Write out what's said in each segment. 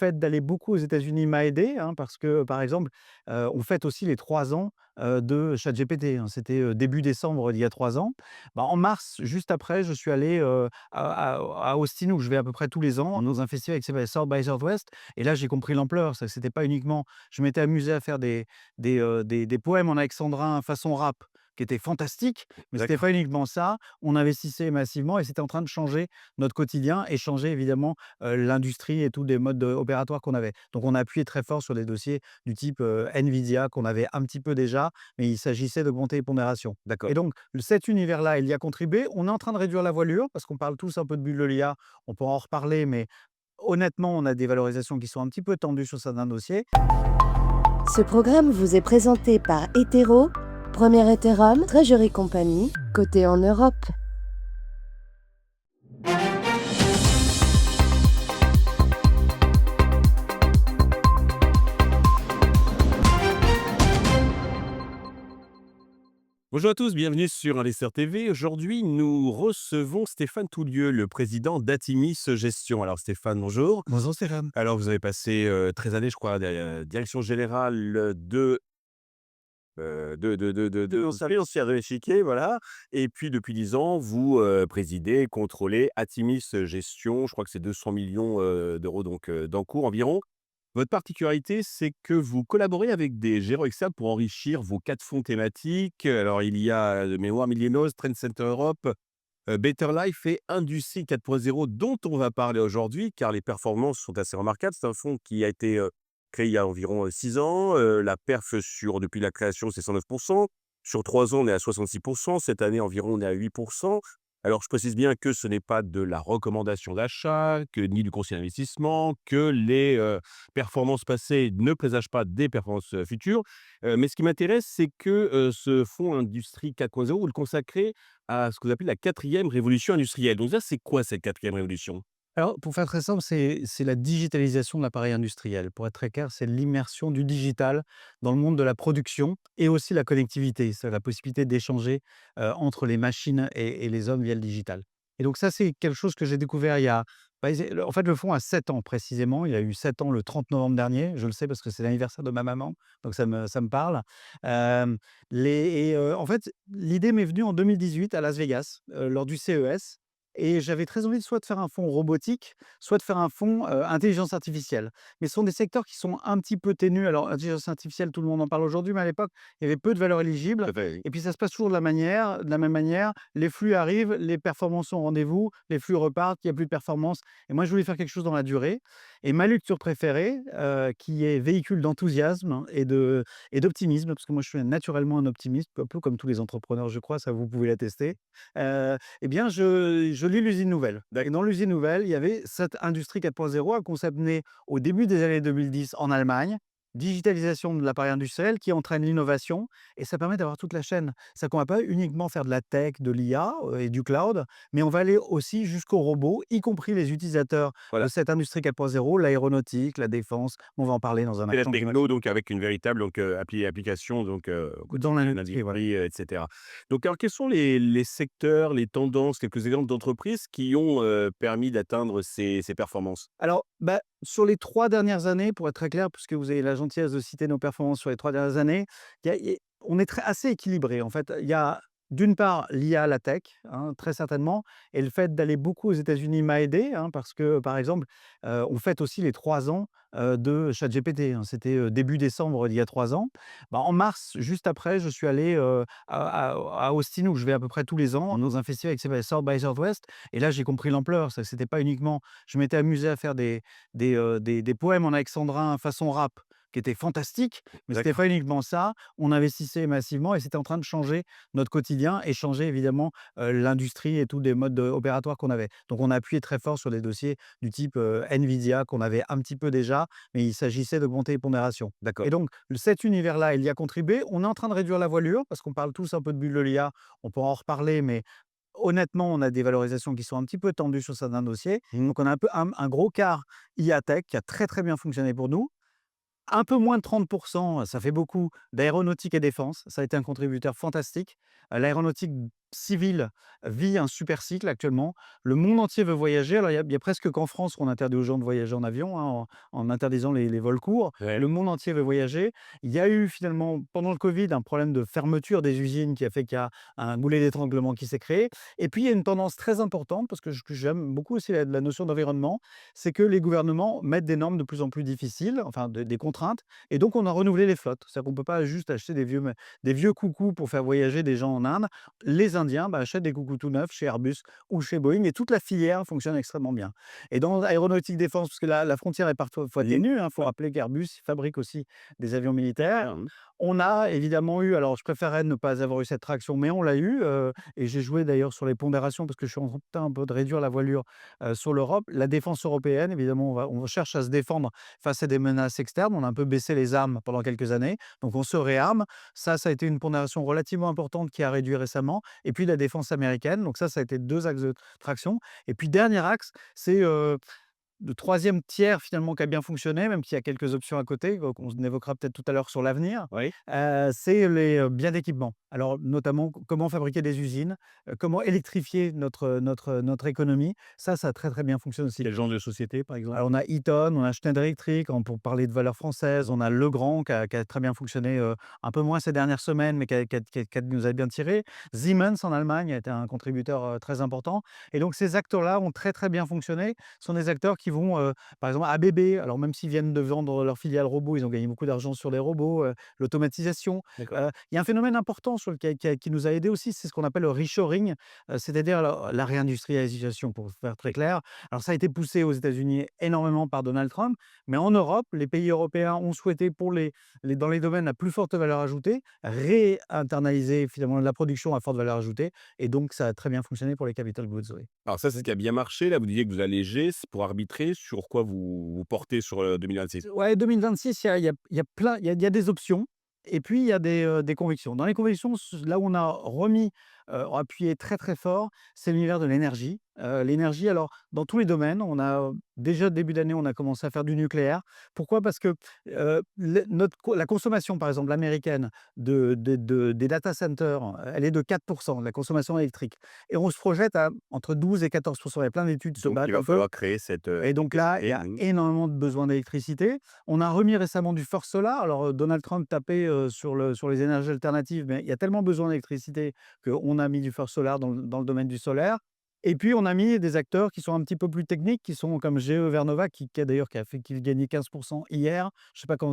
fait d'aller beaucoup aux États-Unis m'a aidé, hein, parce que, par exemple, on fête aussi les 3 ans, de ChatGPT, hein. C'était, début décembre d'il y a 3 ans. Bah, en mars, juste après, je suis allé, à Austin où je vais à peu près tous les ans, dans un festival qui s'appelle South by Southwest et là, j'ai compris l'ampleur. Ça c'était pas uniquement je m'étais amusé à faire des poèmes en alexandrin façon rap qui étaient fantastiques, mais c'était D'accord. pas uniquement ça. On investissait massivement et c'était en train de changer notre quotidien et changer évidemment, l'industrie et tous les modes, opératoires qu'on avait. Donc on a appuyé très fort sur des dossiers du type, Nvidia qu'on avait un petit peu déjà, mais il s'agissait d'augmenter les pondérations. Et D'accord. donc cet univers-là, il y a contribué. On est en train de réduire la voilure parce qu'on parle tous un peu de bulle de l'IA. On pourra en reparler, mais honnêtement, on a des valorisations qui sont un petit peu tendues sur certains dossiers. Ce programme vous est présenté par Etero, Premier Ethereum, Treasury Company, coté en Europe. Bonjour à tous, bienvenue sur Investir TV. Aujourd'hui, nous recevons Stéphane Toulieu, le président d'Atimis Gestion. Alors Stéphane, bonjour. Bonjour Stéphane. Alors vous avez passé 13 années, je crois, direction générale de financière de l'échiquier, voilà. Et puis depuis 10 ans, vous présidez, contrôlez Atimis Gestion. Je crois que c'est 200 millions d'euros donc d'encours environ. Votre particularité, c'est que vous collaborez avec des gérants externes pour enrichir vos 4 fonds thématiques. Alors, il y a de mémoire Millennials, Trend Center Europe, Better Life et Industrie 4.0 dont on va parler aujourd'hui, car les performances sont assez remarquables. C'est un fonds qui a été créé il y a environ 6 ans. La perf depuis la création, c'est 109%. Sur 3 ans, on est à 66%. Cette année, environ, on est à 8%. Alors, je précise bien que ce n'est pas de la recommandation d'achat, ni du conseil d'investissement, que les performances passées ne présagent pas des performances futures. Mais ce qui m'intéresse, c'est que ce fonds Industrie 4.0, vous le consacrez à ce que vous appelez la quatrième révolution industrielle. Donc ça, c'est quoi cette quatrième révolution? Alors, pour faire très simple, c'est la digitalisation de l'appareil industriel. Pour être très clair, c'est l'immersion du digital dans le monde de la production et aussi la connectivité. C'est la possibilité d'échanger entre les machines et les hommes via le digital. Et donc ça, c'est quelque chose que j'ai découvert il y a... En fait, le fonds a 7 ans précisément. Il a eu 7 ans le 30 novembre dernier. Je le sais parce que c'est l'anniversaire de ma maman, donc ça me parle. En fait, l'idée m'est venue en 2018 à Las Vegas, lors du CES. Et j'avais très envie soit de faire un fonds robotique, soit de faire un fonds, intelligence artificielle. Mais ce sont des secteurs qui sont un petit peu ténus. Alors, intelligence artificielle, tout le monde en parle aujourd'hui, mais à l'époque, il y avait peu de valeurs éligibles. Tout à fait, oui. Et puis ça se passe toujours de la même manière. Les flux arrivent, les performances sont au rendez-vous, les flux repartent, il y a plus de performance. Et moi, je voulais faire quelque chose dans la durée. Et ma lecture préférée, qui est véhicule d'enthousiasme et d'optimisme, parce que moi, je suis naturellement un optimiste, un peu comme tous les entrepreneurs, je crois, ça vous pouvez l'attester. Eh bien, je lis l'usine nouvelle et dans l'usine nouvelle, il y avait cette industrie 4.0, un concept né au début des années 2010 en Allemagne. Digitalisation de l'appareil industriel qui entraîne l'innovation et ça permet d'avoir toute la chaîne. C'est qu'on va pas uniquement faire de la tech, de l'IA, et du cloud, mais on va aller aussi jusqu'aux robots, y compris les utilisateurs de Voilà. cette industrie 4.0, l'aéronautique, la défense. On va en parler dans un Et la instant, techno, j'imagine. donc avec une véritable donc, application donc, au Dans quotidien de l'industrie, voilà. l'industrie, et cetera. Donc alors quels sont les secteurs, les tendances, quelques exemples d'entreprises qui ont permis d'atteindre ces performances? Alors, bah, sur les 3 dernières années, pour être très clair, puisque vous avez la gentillesse de citer nos performances sur les 3 dernières années, il y a on est assez équilibré. En fait, il y a d'une part l'IA, la tech, hein, très certainement et le fait d'aller beaucoup aux États-Unis m'a aidé, hein, parce que, par exemple, on fête aussi les 3 ans, de ChatGPT, hein. C'était, début décembre d'il y a 3 ans. Bah, en mars, juste après, je suis allé, à Austin où je vais à peu près tous les ans, dans un festival qui s'appelle South by Southwest et là, j'ai compris l'ampleur. Ça c'était pas uniquement je m'étais amusé à faire des poèmes en alexandrin façon rap qui étaient fantastiques, mais c'était D'accord. pas uniquement ça. On investissait massivement et c'était en train de changer notre quotidien et changer évidemment, l'industrie et tous les modes, opératoires qu'on avait. Donc on a appuyé très fort sur des dossiers du type, Nvidia qu'on avait un petit peu déjà, mais il s'agissait d'augmenter les pondérations. Et D'accord. donc cet univers-là, il y a contribué. On est en train de réduire la voilure parce qu'on parle tous un peu de bulle de l'IA. On pourra en reparler, mais honnêtement, on a des valorisations qui sont un petit peu tendues sur certains dossiers. Mmh. Donc on a un peu un gros quart IA Tech qui a très, très bien fonctionné pour nous. Un peu moins de 30, ça fait beaucoup, d'aéronautique et défense. Ça a été un contributeur fantastique. L'aéronautique civile vit un super cycle actuellement. Le monde entier veut voyager. Alors, il y a presque qu'en France qu'on interdit aux gens de voyager en avion, hein, en interdisant les vols courts. Ouais. Le monde entier veut voyager. Il y a eu finalement, pendant le Covid, un problème de fermeture des usines qui a fait qu'il y a un goulet d'étranglement qui s'est créé. Et puis, il y a une tendance très importante, parce que j'aime beaucoup aussi la notion d'environnement, c'est que les gouvernements mettent des normes de plus en plus difficiles, enfin des contraintes, et donc on a renouvelé les flottes. C'est-à-dire qu'on ne peut pas juste acheter des vieux coucous pour faire voyager des gens en Inde. Les Indiens achètent des coucous tout neufs chez Airbus ou chez Boeing, et toute la filière fonctionne extrêmement bien. Et dans l'aéronautique défense, parce que la frontière est parfois Mmh. ténue, il faut Ouais. rappeler qu'Airbus fabrique aussi des avions militaires. Mmh. On a évidemment eu, alors je préférerais ne pas avoir eu cette traction, mais on l'a eu, et j'ai joué d'ailleurs sur les pondérations parce que je suis en train un peu de réduire la voilure sur l'Europe. La défense européenne, évidemment, on cherche à se défendre face à des menaces externes. On a un peu baissé les armes pendant quelques années, donc on se réarme. Ça a été une pondération relativement importante qui a réduit récemment. Et puis la défense américaine, donc ça a été 2 axes de traction. Et puis dernier axe, c'est le troisième tiers finalement qui a bien fonctionné, même s'il y a quelques options à côté, qu'on évoquera peut-être tout à l'heure sur l'avenir, Oui. c'est les, biens d'équipement. Alors notamment, comment fabriquer des usines, comment électrifier notre économie. Ça a très, très bien fonctionné aussi. Quel genre de société, par exemple? Alors on a Eaton, on a Schneider Electric, pour parler de valeurs françaises, on a Legrand qui a très bien fonctionné, un peu moins ces dernières semaines, mais qui nous a bien tiré. Siemens en Allemagne a été un contributeur, très important, et donc ces acteurs-là ont très, très bien fonctionné. Ce sont des acteurs qui vont, par exemple ABB, alors même s'ils viennent de vendre leur filiale robot, ils ont gagné beaucoup d'argent sur les robots, l'automatisation. D'accord. Il y a un phénomène important sur lequel qui nous a aidés aussi, c'est ce qu'on appelle le reshoring, c'est-à-dire la réindustrialisation, pour faire très clair. Alors ça a été poussé aux États-Unis énormément par Donald Trump, mais en Europe, les pays européens ont souhaité, pour dans les domaines à plus forte valeur ajoutée, réinternaliser finalement la production à forte valeur ajoutée, et donc ça a très bien fonctionné pour les capital goods, oui. Alors ça, c'est ce qui a bien marché. Là, vous disiez que vous allégez, c'est pour arbitrer. Sur quoi vous portez sur, 2026? Ouais, 2026, il y a des options, et puis il y a des convictions. Dans les convictions, là où on a remis, appuyé très, très fort, c'est l'univers de l'énergie. L'énergie, alors dans tous les domaines, déjà début d'année, on a commencé à faire du nucléaire. Pourquoi? Parce que, la consommation, par exemple, américaine des data centers, elle est de 4 de la consommation électrique, et on se projette à entre 12 et 14. Il y a plein d'études qui se Donc il battent va un peu. falloir créer cette, Et donc là, il y a électricité. Mmh. énormément de besoins d'électricité. On a remis récemment du First Solar. Alors, Donald Trump tapait, sur les énergies alternatives, mais il y a tellement besoin d'électricité qu'on a mis du First Solar dans le domaine du solaire. Et puis on a mis des acteurs qui sont un petit peu plus techniques, qui sont comme GE Vernova, qui gagnait 15 hier. Je ne sais pas quand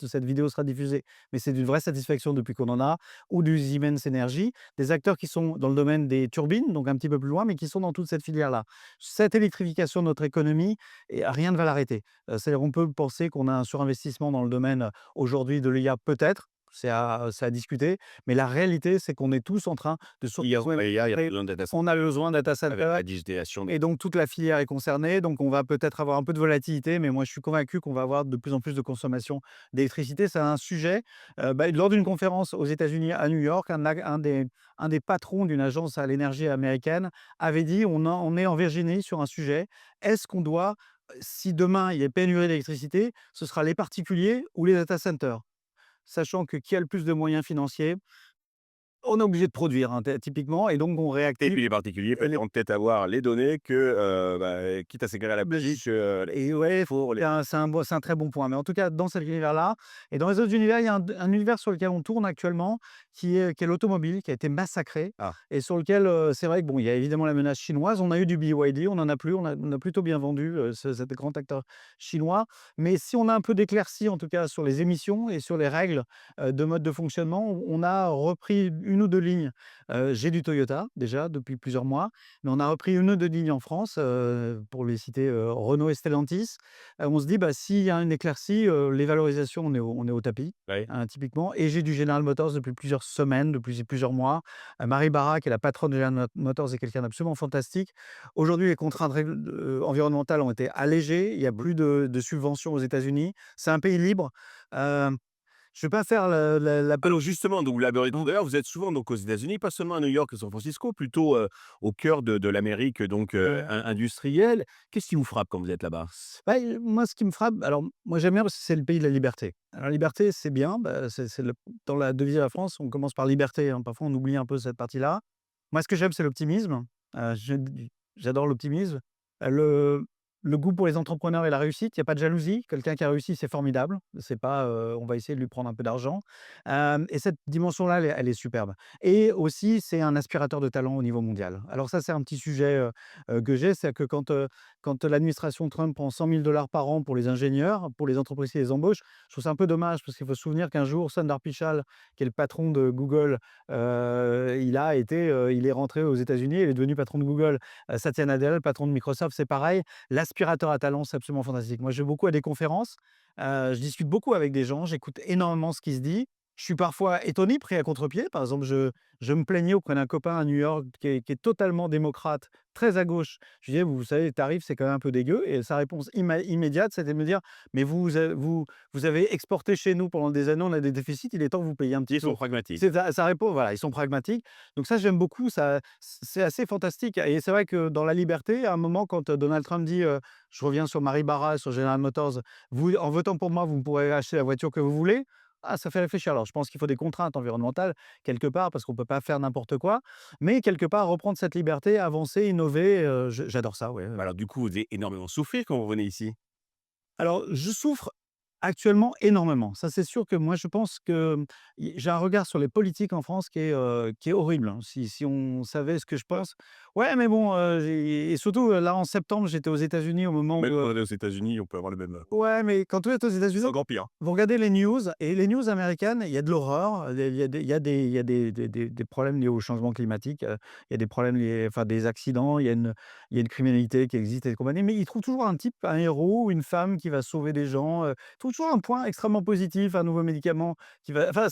cette vidéo sera diffusée, mais c'est d'une vraie satisfaction depuis qu'on en a, ou du Siemens Energy, des acteurs qui sont dans le domaine des turbines, donc un petit peu plus loin, mais qui sont dans toute cette filière-là. Cette électrification de notre économie, et rien ne va l'arrêter. C'est-à-dire on peut penser qu'on a un surinvestissement dans le domaine, aujourd'hui, de l'IA, peut-être, c'est à discuter, mais la réalité, c'est qu'on est tous en train de IA, il y a surconsommer. besoin de data On a besoin de data avec center, la digitalisation. et donc toute la filière est concernée, donc on va peut-être avoir un peu de volatilité, mais moi je suis convaincu qu'on va avoir de plus en plus de consommation d'électricité. C'est un sujet, lors d'une conférence aux États-Unis à New York, un des patrons d'une agence à l'énergie américaine avait dit: «On est en Virginie sur un sujet. Est-ce qu'on doit, si demain il y a pénurie d'électricité, ce sera les particuliers ou les data centers?» Sachant que qui a le plus de moyens financiers? On est obligé de produire, hein, typiquement, et donc on Et réactive. puis les particuliers préférant peut-être avoir les données que, quitte à s'égarer à la bouche, Et ouais, pour les c'est un très bon point. Mais en tout cas, dans cet univers-là, et dans les autres univers, il y a un univers sur lequel on tourne actuellement, qui est l'automobile, qui a été massacré, ah, et sur lequel, c'est vrai que bon, il y a évidemment la menace chinoise. On a eu du BYD, on en a plus, on a plutôt bien vendu, cet grand acteur chinois. Mais si on a un peu d'éclaircie, en tout cas sur les émissions et sur les règles, de mode de fonctionnement, on a repris une ou 2 lignes. J'ai du Toyota déjà depuis plusieurs mois, mais on a repris une ou 2 lignes en France, pour les citer, Renault et Stellantis. On se dit: «Bah, s'il y a une éclaircie, les valorisations, on est au tapis», ouais. typiquement. Et j'ai du General Motors depuis plusieurs semaines, depuis plusieurs mois. Marie Barra, qui est la patronne de General Motors, est quelqu'un d'absolument fantastique. Aujourd'hui, les contraintes environnementales ont été allégées. Il y a plus de subventions aux États-Unis. C'est un pays libre. Hem, je ne vais pas faire l'appel Alors aux. justement, donc vous l'avez dit d'ailleurs, vous êtes souvent donc aux États-Unis, pas seulement à New York et San Francisco, plutôt, au cœur de l'Amérique donc, industrielle. Qu'est-ce qui vous frappe quand vous êtes là-bas? Bah, moi, ce qui me frappe, alors, moi, j'aime bien parce que c'est le pays de la liberté. Alors, la liberté, c'est bien, c'est dans la devise de la France, on commence par liberté, hein, parfois on oublie un peu cette partie-là. Moi, ce que j'aime, c'est l'optimisme. Je j'adore l'optimisme. Le le goût pour les entrepreneurs et la réussite, il y a pas de jalousie. Quelqu'un qui a réussi, c'est formidable. C'est pas, on va essayer de lui prendre un peu d'argent. Et cette dimension-là, elle est superbe. Et aussi, c'est un aspirateur de talent au niveau mondial. Alors ça, c'est un petit sujet, que j'ai, c'est que quand l'administration Trump prend 100 000 $ par an pour les ingénieurs, pour les entreprises qui les embauchent, je trouve ça un peu dommage parce qu'il faut se souvenir qu'un jour, Sundar Pichai, qui est le patron de Google, il est rentré aux États-Unis, il est devenu patron de Google. Satya Nadella, le patron de Microsoft, c'est pareil. L'aspirateur à talent, c'est absolument fantastique. Moi, je vais beaucoup à des conférences, je discute beaucoup avec des gens, j'écoute énormément ce qui se dit. Je suis parfois étonné, pris à contre-pied. Par exemple, je me plaignais auprès d'un copain à New York qui est totalement démocrate, très à gauche. Je lui disais: «Vous savez, les tarifs, c'est quand même un peu dégueu», et sa réponse immédiate, c'était de me dire: «Mais vous avez exporté chez nous pendant des années, on a des déficits, il est temps que vous payiez un petit Ils peu». sont pragmatiques. C'est sa réponse, voilà, ils sont pragmatiques. Donc ça, j'aime beaucoup, ça c'est assez fantastique, et c'est vrai que dans la liberté, à un moment, quand, Donald Trump dit, je reviens sur Mary Barra, sur General Motors: «Vous, en votant pour moi, vous pourrez acheter la voiture que vous voulez». Ah, ça fait réfléchir. Alors je pense qu'il faut des contraintes environnementales quelque part, parce qu'on peut pas faire n'importe quoi, mais quelque part reprendre cette liberté, avancer, innover, j'adore ça, ouais, Bah, alors du coup, vous devez énormément souffrir quand vous venez ici? Alors, je souffre actuellement énormément. Ça, c'est sûr que moi, je pense que, j'ai un regard sur les politiques en France qui est horrible, hein. Si on savait ce que je pense. Ouais, mais bon, j'ai et surtout, là, en septembre, j'étais aux États-Unis au moment Même où, quand on est aux États-Unis, on peut avoir le même, ouais, mais quand vous êtes aux c'est États-Unis, encore pire. vous regardez les news, et les news américaines, il y a de l'horreur, il y a des problèmes liés au changement climatique, il y a des problèmes liés, enfin, des accidents, il y a une criminalité qui existe et compagnie, mais ils trouvent toujours un type, un héros ou une femme qui va sauver des gens, ils trouvent toujours un point extrêmement positif, un nouveau médicament qui va, enfin,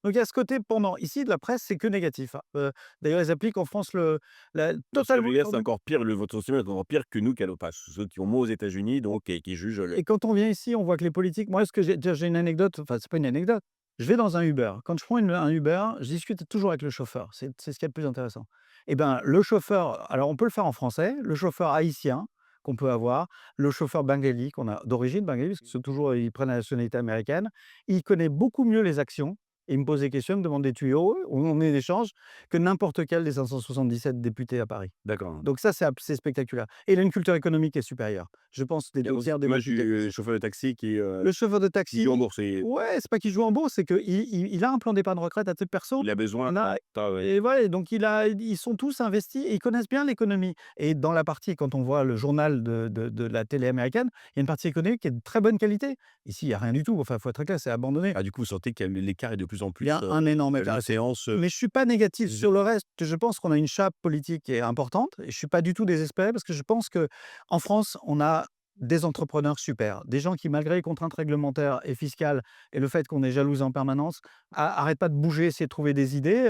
donc il y a ce côté pendant. Ici, de la presse, c'est que négatif, hein. D'ailleurs, ils appliquent en France la Donc ce que je totalement. veux dire, c'est encore pire, votre système est encore pire que nous, ceux qui ont moins aux États-Unis, donc et qui jugent le Et quand on vient ici, on voit que les politiques, moi, ce que j'ai une anecdote, enfin, c'est pas une anecdote. Je vais dans un Uber. Quand je prends un Uber, je discute toujours avec le chauffeur. C'est ce qu'il y a de plus intéressant. Et ben, le chauffeur, alors on peut le faire en français, le chauffeur haïtien qu'on peut avoir, le chauffeur bengali qu'on a d'origine bengali, parce que c'est toujours, ils prennent la nationalité américaine. Il connaît beaucoup mieux les actions. Il me pose des questions, il me demande des tuyaux, on est échange, que n'importe quel des 577 députés à Paris. d'accord. Donc ça, c'est spectaculaire. Et il a une culture économique qui est supérieure. Je pense des Il y a 2 aussi tiers des l'image du, députés. chauffeur de taxi Le chauffeur de qui joue taxi, en bourse et ouais, c'est pas qu'il joue en bourse, c'est qu'il a un plan d'épargne retraite à titre perso. il a besoin On a ah ouais. Et voilà, donc ils sont tous investis et ils connaissent bien l'économie. Et dans la partie, quand on voit le journal de la télé américaine, il y a une partie économique qui est de très bonne qualité. Ici, il y a rien du tout. Enfin, il faut être très clair, c'est abandonné. Ah du coup, vous sentez que l'écart est de plus en Il y plus, a un énorme la écart. séance, Mais je suis pas négatif sur le reste. Je pense qu'on a une chape politique qui est importante, et je suis pas du tout désespéré parce que je pense que en France, on a des entrepreneurs super, des gens qui, malgré les contraintes réglementaires et fiscales et le fait qu'on est jaloux en permanence, arrêtent pas de bouger, essayer de trouver des idées.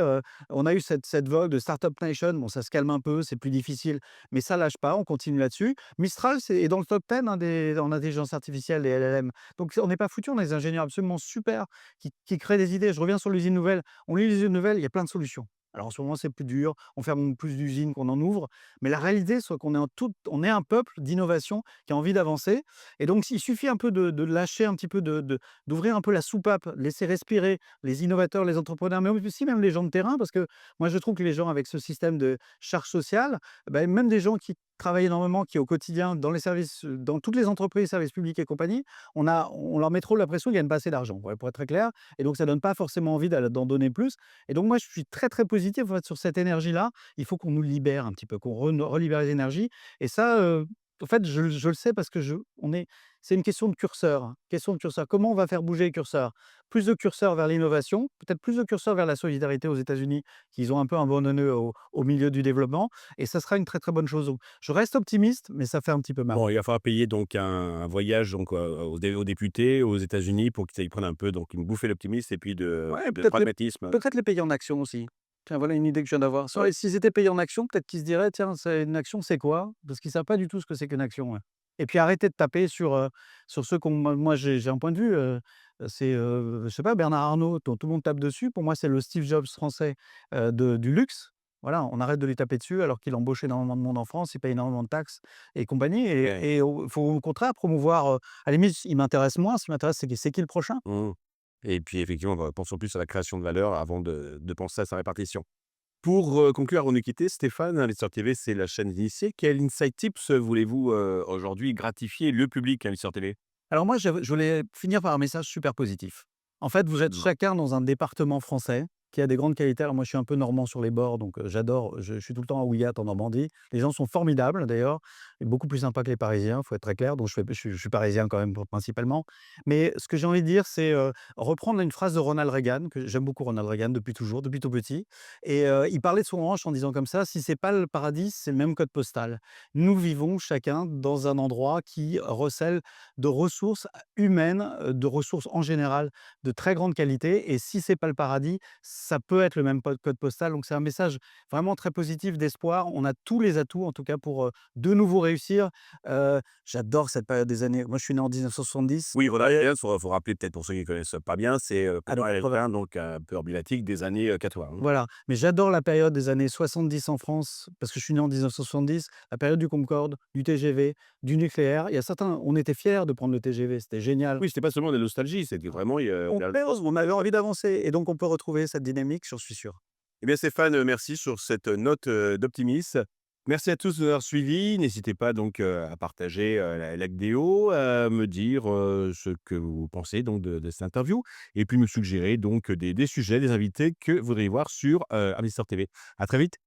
On a eu cette vogue de Startup Nation. Bon, ça se calme un peu, c'est plus difficile, mais ça lâche pas, on continue là-dessus. Mistral, est dans le top 10, hein, en intelligence artificielle et LLM. Donc on n'est pas foutu, on a des ingénieurs absolument super qui créent des idées. Je reviens sur l'usine nouvelle. On lit les usines nouvelles, il y a plein de solutions. Alors en ce moment, c'est plus dur, on ferme plus d'usines qu'on en ouvre, mais la réalité, c'est on est un peuple d'innovation qui a envie d'avancer, et donc il suffit un peu de lâcher un petit peu, d'ouvrir un peu la soupape, laisser respirer les innovateurs, les entrepreneurs, mais aussi même les gens de terrain, parce que moi, je trouve que les gens avec ce système de charge sociale, bah, même des gens qui travaillent énormément, qui au quotidien, dans les services, dans toutes les entreprises, services publics et compagnie, on leur met trop la pression, ils gagnent pas assez d'argent, ouais, pour être très clair, et donc ça donne pas forcément envie d'en donner plus. Et donc moi, je suis très, très positif, en fait, sur cette énergie-là. Il faut qu'on nous libère un petit peu, qu'on relibère les énergies, et ça, en fait, je le sais parce que c'est une question de curseur, hein, question de curseur. Comment on va faire bouger les curseurs? Plus de curseurs vers l'innovation, peut-être plus de curseurs vers la solidarité aux États-Unis, qu'ils ont un peu abandonné au milieu du développement, et ça sera une très, très bonne chose. Donc je reste optimiste, mais ça fait un petit peu mal. bon, il va falloir payer donc un voyage donc, aux députés aux États-Unis pour qu'ils prennent un peu donc une bouffée d'optimisme et puis Ouais, de pragmatisme. peut-être les payer en actions aussi. Tiens, voilà une idée que je viens d'avoir. Ouais. S'ils étaient payés en actions, peut-être qu'ils se diraient: «Tiens, c'est une action, c'est quoi?» Parce qu'ils savent pas du tout ce que c'est qu'une action, ouais. Et puis arrêter de taper sur ceux qu'on moi j'ai un point de vue, c'est, je sais pas, Bernard Arnault, dont tout le monde tape dessus. Pour moi, c'est le Steve Jobs français, du luxe. Voilà, on arrête de lui taper dessus alors qu'il embauche énormément de monde en France, il paye énormément de taxes et compagnie, Ouais. et faut au contraire promouvoir, à la limite, il m'intéresse moins. Ce qui m'intéresse, c'est qui le prochain? Mmh. Et puis effectivement, pensons plus à la création de valeur avant de penser à sa répartition. Pour conclure avant de nous quitter, Stéphane, Investisseur TV, c'est la chaîne des initiés. Quel insight tips voulez-vous aujourd'hui gratifier le public Investisseur TV? Alors moi, je voulais finir par un message super positif. En fait, vous êtes Mmh. chacun dans un département français qui a des grandes qualités. Alors moi, je suis un peu normand sur les bords, donc j'adore. Je suis tout le temps à Ouigat en Normandie. Les gens sont formidables d'ailleurs, et beaucoup plus sympas que les Parisiens, faut être très clair. Donc je suis parisien quand même principalement. Mais ce que j'ai envie de dire, c'est reprendre une phrase de Ronald Reagan, que j'aime beaucoup Ronald Reagan depuis toujours, depuis tout petit. Et il parlait de son ranch en disant comme ça: si c'est pas le paradis, c'est le même code postal. Nous vivons chacun dans un endroit qui recèle de ressources humaines, de ressources en général de très grande qualité, et si c'est pas le paradis, ça peut être le même code postal. Donc c'est un message vraiment très positif d'espoir. On a tous les atouts en tout cas pour, de nouveau réussir. J'adore cette période des années, moi je suis né en 1970. Oui, Ronald Reagan, faut rappeler peut-être pour ceux qui ne connaissent pas bien, c'est président Alors américain, donc un peu emblématique des années 80. voilà, mais j'adore la période des années 70 en France parce que je suis né en 1970, la période du Concorde, du TGV, du nucléaire. Il y a certains, on était fiers de prendre le TGV, c'était génial. Oui, c'était pas seulement de la nostalgie, c'était vraiment On avait envie d'avancer et donc on peut retrouver cette dynamique, j'en suis sûr. Eh bien Stéphane, merci sur cette note, d'optimisme. Merci à tous de nous avoir suivis. N'hésitez pas donc, à partager, la vidéo, à me dire, ce que vous pensez donc de cette interview et puis me suggérer donc des sujets, des invités que vous voudriez voir sur, Investisseur TV. À très vite.